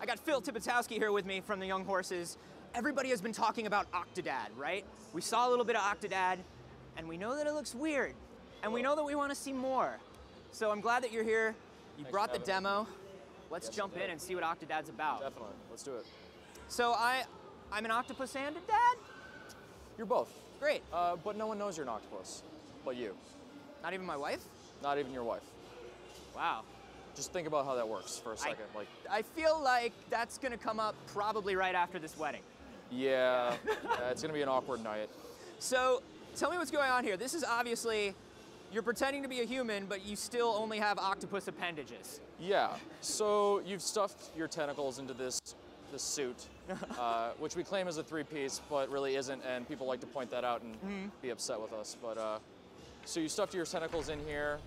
got Phil Tipitowski here with me from the Young Horses. Everybody has been talking about Octodad, right? We saw a little bit of Octodad, and we know that it looks weird, and we know that we want to see more. So I'm glad that you're here. You brought the demo. Let's jump in and see what Octodad's about. Definitely, let's do it. So I'm an octopus and a dad? You're both. Great. But no one knows you're an octopus, but you. Not even my wife? Not even your wife. Wow. Just think about how that works for a second. I feel like that's gonna come up probably right after this wedding. Yeah, it's gonna be an awkward night. So tell me what's going on here. This is obviously, you're pretending to be a human, but you still only have octopus appendages. Yeah, so you've stuffed your tentacles into this suit, which we claim is a three-piece, but really isn't, and people like to point that out and be upset with us. But so you stuffed your tentacles in here,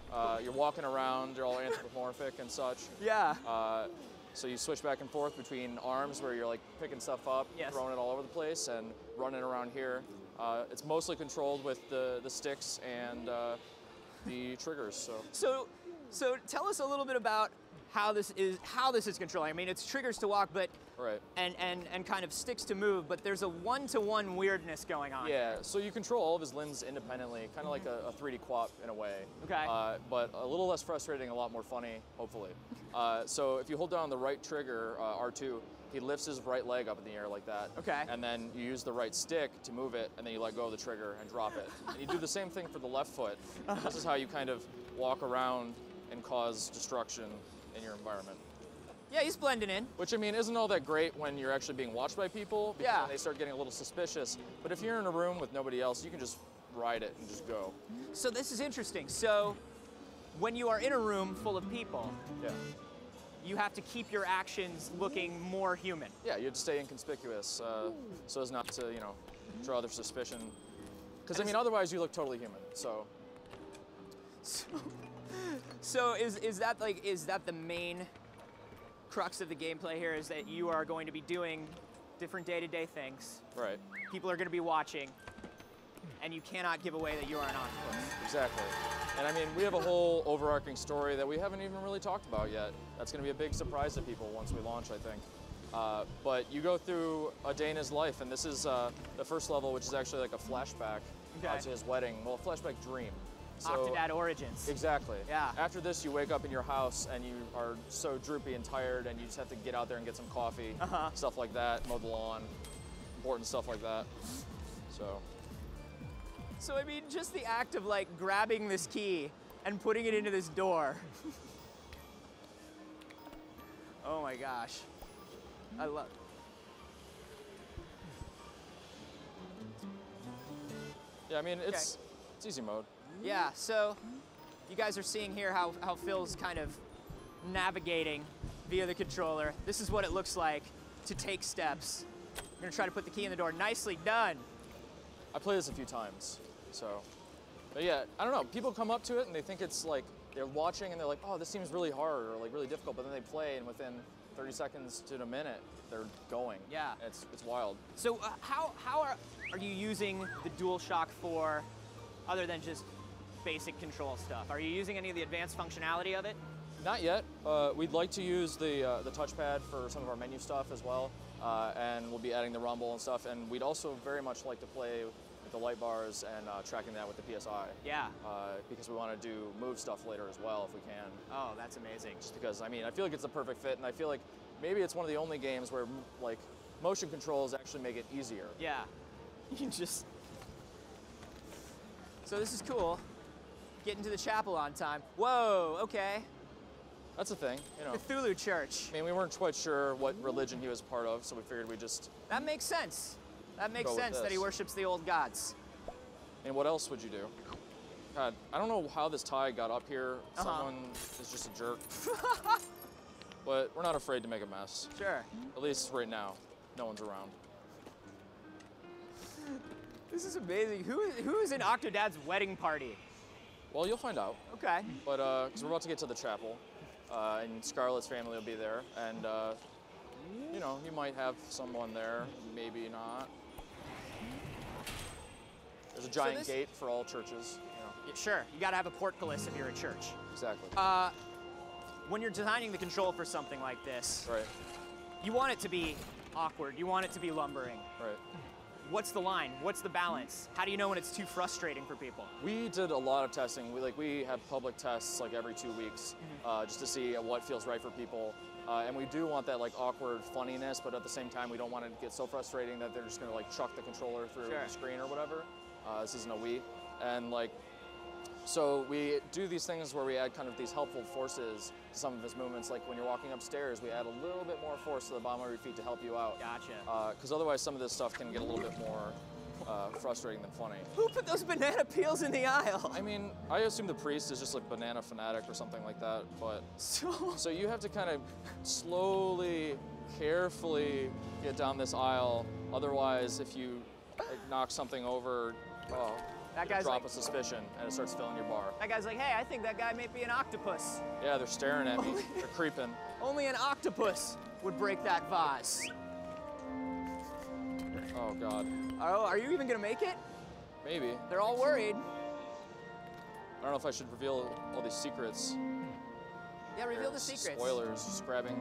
you're walking around, you're all anthropomorphic and such. Yeah. So you switch back and forth between arms where you're like picking stuff up, throwing it all over the place, and running around here. It's mostly controlled with the sticks and the triggers. So tell us a little bit about how this is controlling. I mean, it's triggers to walk, but and kind of sticks to move, but there's a one-to-one weirdness going on. Yeah, so you control all of his limbs independently, kind of like a 3D quap in a way. Okay. But a little less frustrating, a lot more funny, hopefully. So if you hold down the right trigger, R2, he lifts his right leg up in the air like that. Okay. And then you use the right stick to move it, and then you let go of the trigger and drop it. And you do the same thing for the left foot. This is how you kind of walk around and cause destruction in your environment. Yeah, he's blending in. Which, I mean, isn't all that great when you're actually being watched by people, because then they start getting a little suspicious. But if you're in a room with nobody else, you can just ride it and just go. So this is interesting. So when you are in a room full of people, you have to keep your actions looking more human. Yeah, you have to stay inconspicuous so as not to, you know, draw their suspicion. Because, I mean, otherwise you look totally human, so. So is that the main crux of the gameplay here, is that you are going to be doing different day-to-day things. Right. People are going to be watching, and you cannot give away that you are an octopus. Exactly. And I mean, we have a whole overarching story that we haven't even really talked about yet. That's going to be a big surprise to people once we launch, I think. But you go through a day in his life, and this is the first level, which is actually like a flashback to his wedding. Well, a flashback dream. So, Octodad Origins. Exactly. Yeah. After this, you wake up in your house and you are so droopy and tired, and you just have to get out there and get some coffee, stuff like that, mow the lawn, important stuff like that. So I mean, just the act of like grabbing this key and putting it into this door. Oh my gosh. I love. Yeah, I mean, it's easy mode. Yeah, so you guys are seeing here how Phil's kind of navigating via the controller. This is what it looks like to take steps. I'm gonna try to put the key in the door. Nicely done. I played this a few times, so. But yeah, I don't know, people come up to it and they think it's like, they're watching and they're like, oh, this seems really hard or like really difficult, but then they play and within 30 seconds to a minute, they're going. Yeah. It's wild. So how are you using the DualShock 4 other than just basic control stuff? Are you using any of the advanced functionality of it? Not yet. We'd like to use the touchpad for some of our menu stuff as well, and we'll be adding the rumble and stuff, and we'd also very much like to play with the light bars and tracking that with the PSI. Yeah. Because we want to do move stuff later as well if we can. Oh, that's amazing. Just because, I mean, I feel like it's a perfect fit, and I feel like maybe it's one of the only games where like motion controls actually make it easier. Yeah. You can just. So this is cool. Getting to the chapel on time. Whoa, okay. That's a thing, you know. Cthulhu Church. I mean, we weren't quite sure what religion he was part of, so we figured we'd just... That makes sense. That makes sense that he worships the old gods. And what else would you do? God, I don't know how this tie got up here. Someone is just a jerk. But we're not afraid to make a mess. Sure. At least right now, no one's around. This is amazing. Who is in Octodad's wedding party? Well, you'll find out. Okay. But, because we're about to get to the chapel, and Scarlett's family will be there, and, you know, you might have someone there, maybe not. There's a giant gate for all churches, you know. Yeah, sure, you gotta have a portcullis if you're a church. Exactly. When you're designing the control for something like this, You want it to be awkward. You want it to be lumbering. Right. What's the line? What's the balance? How do you know when it's too frustrating for people? We did a lot of testing. We have public tests like every 2 weeks, just to see what feels right for people. And we do want that like awkward funniness, but at the same time, we don't want it to get so frustrating that they're just gonna like chuck the controller through the screen or whatever. This isn't a Wii, and like, so we do these things where we add kind of these helpful forces to some of his movements. Like when you're walking upstairs, we add a little bit more force to the bottom of your feet to help you out. Gotcha. Because otherwise, some of this stuff can get a little bit more frustrating than funny. Who put those banana peels in the aisle? I mean, I assume the priest is just like banana fanatic or something like that, but so you have to kind of slowly, carefully get down this aisle. Otherwise, if you like, knock something over, that guy's drop like, a suspicion and it starts filling your bar. That guy's like, hey, I think that guy may be an octopus. Yeah, they're staring at me. They're creeping. Only an octopus would break that vase. Oh God. Oh, are you even gonna make it? Maybe. They're all worried. I don't know if I should reveal all these secrets. Yeah, reveal the secrets. Spoilers, just grabbing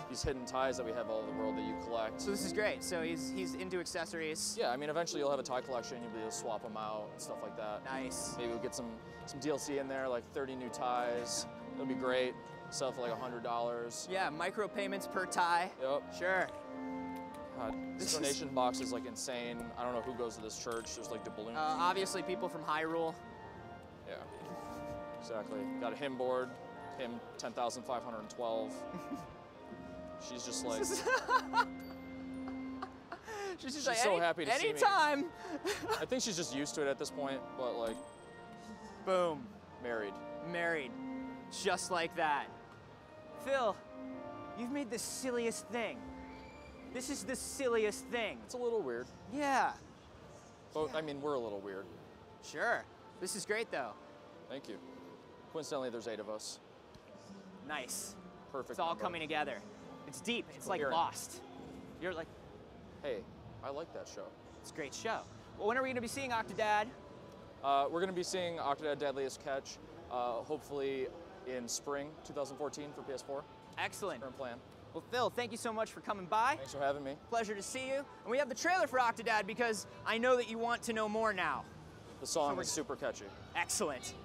these hidden ties that we have all over the world that you collect. So this is great. So he's into accessories. Yeah, I mean, eventually you'll have a tie collection. You'll be able to swap them out and stuff like that. Nice. Maybe we'll get some DLC in there, like 30 new ties. It'll be great. Sell for like $100. Yeah, micro payments per tie. Yep. Sure. God, this donation box is like insane. I don't know who goes to this church. There's like the balloon. Obviously people from Hyrule. Yeah, exactly. Got a hymn board. Hymn 10,512. She's just like. she's like, so happy to see me. Anytime. I think she's just used to it at this point, but like. Boom. Married. Married. Just like that. Phil, you've made the silliest thing. This is the silliest thing. It's a little weird. Yeah. But I mean, we're a little weird. Sure. This is great though. Thank you. Coincidentally, there's 8 of us. Nice. Perfect. It's all number. coming together. It's deep. It's like Coherent. Lost. You're like, Hey, I like that show. it's a great show. Well, when are we going to be seeing Octodad? We're going to be seeing Octodad Deadliest Catch, hopefully in spring 2014 for PS4. Excellent. Current plan. Well, Phil, thank you so much for coming by. Thanks for having me. Pleasure to see you. And we have the trailer for Octodad because I know that you want to know more now. The song is super catchy. Excellent.